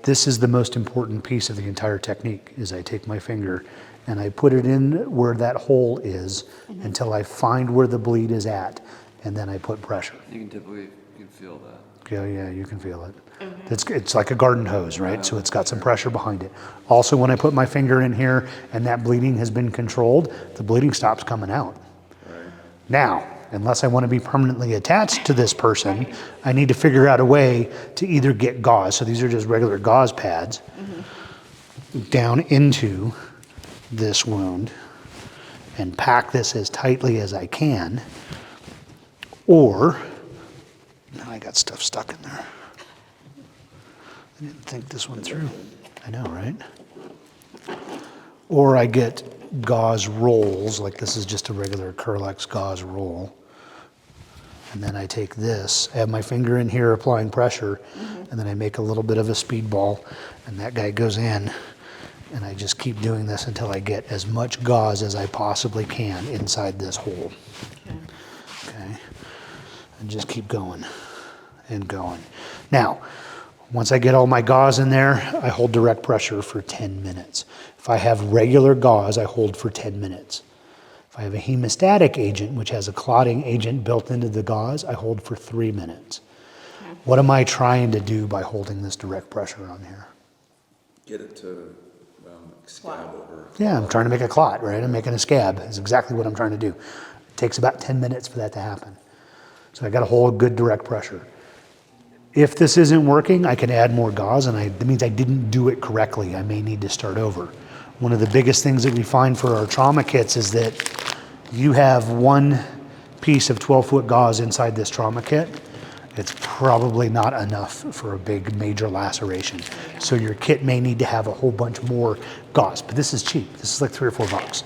this is the most important piece of the entire technique, is I take my finger and I put it in where that hole is until I find where the bleed is at, and then I put pressure. You can feel that. Yeah, you can feel it. It's like a garden hose, right? So it's got some pressure behind it. Also, when I put my finger in here and that bleeding has been controlled, the bleeding stops coming out. Right. Now, unless I want to be permanently attached to this person, I need to figure out a way to either get gauze, so these are just regular gauze pads, down into this wound and pack this as tightly as I can, or, now I got stuff stuck in there. I didn't think this one through. I know, right? Or I get gauze rolls, like this is just a regular Curlex gauze roll. And then I take this, I have my finger in here applying pressure, and then I make a little bit of a speed ball, and that guy goes in, and I just keep doing this until I get as much gauze as I possibly can inside this hole. Okay. And just keep going and going. Now, once I get all my gauze in there, I hold direct pressure for 10 minutes. If I have regular gauze, I hold for 10 minutes. If I have a hemostatic agent, which has a clotting agent built into the gauze, I hold for 3 minutes. What am I trying to do by holding this direct pressure on here? Get it to scab over. Yeah, I'm trying to make a clot, right? I'm making a scab. That's exactly what I'm trying to do. It takes about 10 minutes for that to happen. So I got to hold good direct pressure. If this isn't working, I can add more gauze, and that means I didn't do it correctly. I may need to start over. One of the biggest things that we find for our trauma kits is that you have one piece of 12-foot gauze inside this trauma kit. It's probably not enough for a big major laceration. So your kit may need to have a whole bunch more gauze, but this is cheap. This is like $3 or $4.